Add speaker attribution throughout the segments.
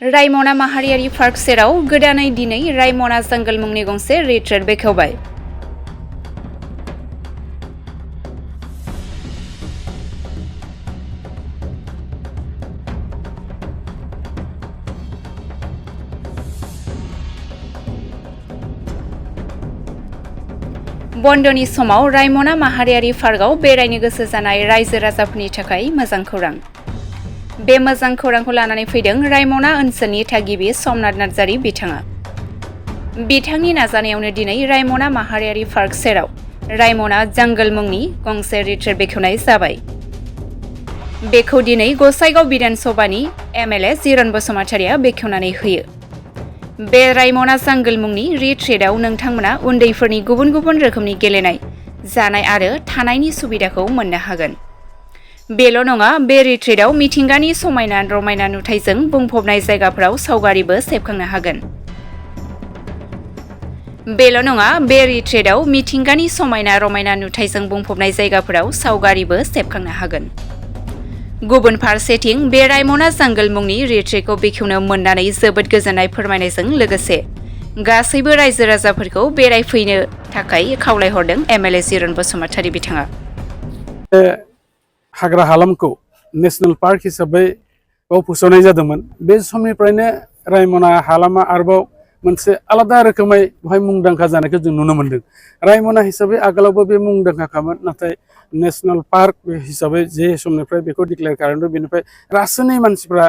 Speaker 1: रायमना माहारियारि पार्क सेराव गोदानै दिनै रायमना जंगल मुंनि गंसे रिट्रिट बेखेवबाय। बन्दनि समाव रायमना माहारियारि पार्कआव बेरायनो गोसो जानाय रायजो राजाफोरनि थाखाय मोजां खौरां। बे मोजां खौरांखौ लानानै फैदों रायमना ओनसोलनि थागिबि समनाथ नार्जारी बिथाङा। बिथांनि नाजानायावनो दिनै रायमना माहारियारि पार्क सेराव रायमना जंगल मुंनि गंसे रिट्रिट बेखेवनाय जाबाय। बेखौ दिनै गसाइगाव बिधान सभानि एमएलए जिरन बसुमतारिया बेखेवनानै होयो। बे रायमना जंगल मुंनि रिट्रिटआव नोंथांमोना उन्दैफोरनि गुबुन गुबुन रोखोमनि गेलेनाय, जानाय आरो थानायनि सुबिदाखौ मोननो हागोन। बेल' नङा, बे रिट्रिटआव मिथिंगानि समायना रमायना नुथायजों बुंफबनाय जायगाफोराव सावगारिबो सेबखांनो हागोन। बेल' नङा, बे रिट्रिटआव मिथिंगानि समायना रमायना नुथायजों बुंफबनाय जायगाफोराव सावगारिबो सेबखांनो हागोन। गुबुन फारसेथिं बे रायमना जंगल मुंनि रिट्रिटखौ बेखेवनो मोननानै जोबोद गोजोननाय फोरमायनायजों लोगोसे गासैबो रायजो राजाफोरखौ बेरायफैनो थाखाय खावलायहरदों एमएलए जिरन बसुमतारी बिथाङा।
Speaker 2: हाग्रा हालामखौ नेशनेल पार्क हिसाबै फोसावनाय जादोंमोन। बे समनिफ्रायनो रायमना हालामा आरोबाव मोनसे आलादा रोखोमै बेवहाय मुंदांखा जानायखौ जों नुनो मोन्दों। रायमना हिसाबै आगोलावबो बे मुंदांखाखामोन, नाथाय नेशनेल पार्क हिसाबै जे समनिफ्राय बेखौ डिक्लेयार खालामदों, बेनिफ्राय रासोनि मानसिफ्रा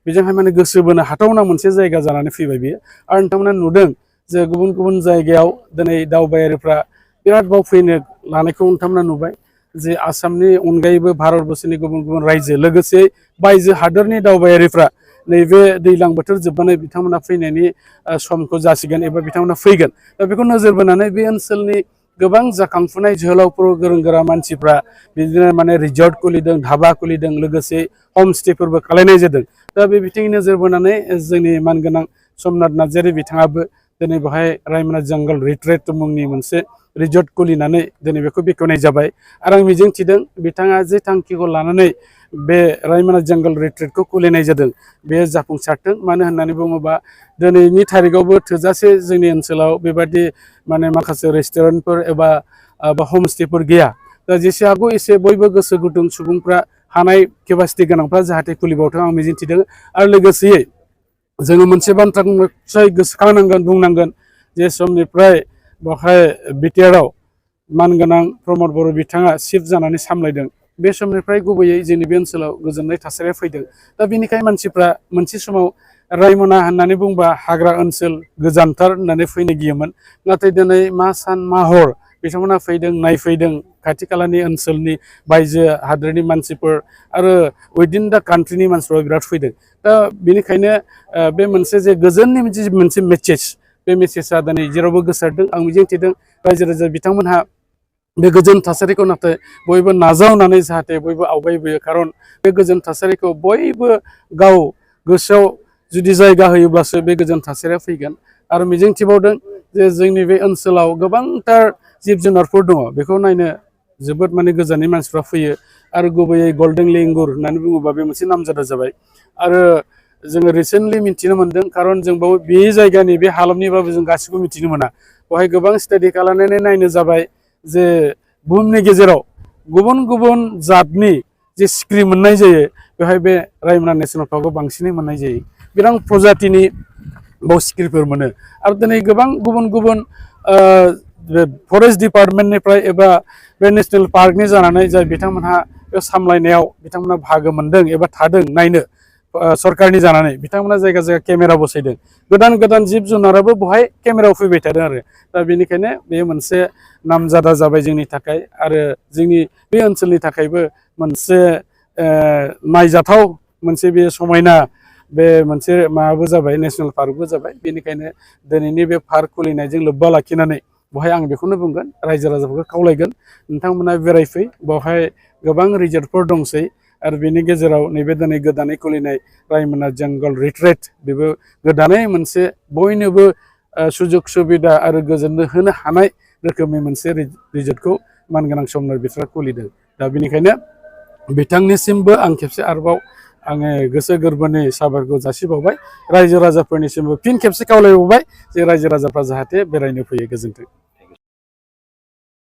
Speaker 2: बेजोंहाय माने गोसो बोनो हाथावना मोनसे जायगा जानानै फैबाय बियो। आरो नोंथांमोना नुदों जे गुबुन गुबुन जायगायाव दिनै दावबायारिफ्रा बिराद बाव फैनो लानायखौ नोंथांमोना नुबाय। जे आसामनि अनगायैबो भारतबर्षनि गुबुन गुबुन रायजो लोगोसे बायजो हादोरनि दावबायारिफ्रा नैबे दैज्लां बोथोर जोबनानै बिथांमोना फैनायनि समखौ जासिगोन एबा बिथांमोना फैगोन। दा बेखौ नोजोर बोनानै बे ओनसोलनि गोबां जाखांफुनाय जोहोलावफोर गोरों गोरा मानसिफ्रा बिदिनो माने रिजर्ट खुलिदों, धाबा खुलिदों, लोगोसे हमस्टेफोरबो खालायनाय जादों। दा बे बिथिंनि नोजोर बोनानै जोंनि मानगोनां समनाथ नार्जारी बिथाङाबो दिनै बेवहाय रायमना जंगल रिट्रिट मुंनि मोनसे रिजर्ट खुलिनानै दिनै बेखौ बेखेवनाय जाबाय। आरो आं मिजिंथिदों बिथाङा जे थांखिखौ लानानै बे रायमना जंगल रिट्रिटखौ खुलिनाय जादों बे जाफुंसारथों। मानो होननानै बुङोबा दिनैनि थारिखआवबो थोजासे जोंनि ओनसोलाव बेबादि माने माखासे रेस्टुरेन्टफोर एबा हमस्टेफोर गैया। दा जेसे हागौ एसे बयबो गोसो गुदुं सुबुंफ्रा हानाय केपासिटि गोनांफ्रा जाहाथे खुलिबावथों आं मिजिंथिदों। आरो लोगोसेयै जोङो मोनसे बाथ्राखौ निस्सय गोसोखांनांगोन, बुंनांगोन जे समनिफ्राय बेवहाय बिटिआरआव मानगोनां प्रमद बर' बिथाङा चिफ जानानै सामलायदों, बे समनिफ्राय गुबैयै जोंनि बे ओनसोलाव गोजोननाय थासारिया फैदों। दा बेनिखायनो मानसिफ्रा मोनसे समाव रायमना होननानै बुंबा हाग्रा ओनसोल गोजानथार होननानै फैनो गियोमोन, नाथाय दिनै मा सान मा हर बिथांमोना फैदों, नायफैदों। खाथि खालानि ओनसोलनि बायजो हादोरनि मानसिफोर आरो उइदिन दा कान्ट्रिनि मानसिफ्रा बिराद फैदों। दा बेनिखायनो बे मोनसे जे गोजोननि मोनसे मेसेज, बे मेसेजआ दिनै जेरावबो गोसारदों। आं मिजिंथिदों रायजो राजा बिथांमोनहा बे गोजोन थासारिखौ नाथाय बयबो नाजावनानै जाहाथे बयबो आवगायबोयो। खारन बे गोजोन थासारिखौ बयबो गाव गोसोआव जुदि जायगा होयोब्लासो बे गोजोन थासारिया फैगोन। आरो मिजिंथिबावदों जे जोंनि बे ओनसोलाव गोबांथार जिब जुनारफोर दङ, बेखौ नायनो जोबोद माने गोजाननि मानसिफ्रा फैयो। आरो गुबैयै गल्डेन लेंगुर होननानै बुङोबा बे मोनसे नामजादा जाबाय। आरो जोङो रिसेन्टलि मिथिनो मोन्दों, खारन जों बाव बे जायगानि बे हालामनिबाबो जों गासिबो मिथिनो मोना। बेवहाय गोबां स्टाडि खालामनानै नायनो जाबाय जे बुहुमनि गेजेराव गुबुन गुबुन जातनि जे सिख्रि मोननाय जायो, बेवहाय बे रायमना नेसनेल पार्कआव बांसिनै मोननाय जायो। गोबां प्रजातिनि बाव सिख्रिफोर मोनो। आरो दिनै गोबां गुबुन गुबुन फरेस्ट डिपार्टमेन्टनिफ्राय एबा बे नेसनेल पार्कनि जानानै जाय बिथांमोनहा बे सामलायनायाव बिथांमोना बाहागो मोनदों एबा थादों नायनो सरकारनि जानानै, बिथांमोना जायगा जायगा केमेरा बसायदों। गोदान गोदान जिब जुनाराबो बेवहाय केमेरायाव फैबाय थादों आरो। दा बेनिखायनो बेयो मोनसे नामजादा जाबाय जोंनि थाखाय आरो जोंनि बे ओनसोलनि थाखायबो मोनसे नायजाथाव मोनसे बे समायना बे मोनसे माबाबो जाबाय, नेसनेल पार्कबो जाबाय। बेनिखायनो दिनैनि बे पार्क खुलिनायजों लोब्बा लाखिनानै बेवहाय आं बेखौनो बुंगोन, रायजो राजाफोरखौ खावलायगोन नोंथांमोना बेरायफै। बेवहाय गोबां रिजर्टफोर दंसै आरो बेनि गेजेराव नैबे दिनै गोदानै खुलिनाय रायमना जंगल रिट्रिट, बेबो गोदानै मोनसे बयनोबो सुजुग सुबिदा आरो गोजोन होनो हानाय रोखोमनि मोनसे रिजर्टखौ मानगोनां समनाथ बिथाङा खुलिदों। दा बेनिखायनो बिथांनिसिमबो आं खेबसे आरोबाव आङो गोसो गोरबोनि साबायखर जासिबावबाय रायजो राजाफोरनिसिमबो फिन खेबसे खावलायबावबाय जे रायजो राजाफ्रा जाहाथे बेरायनो फैयो। गोजोन्थों।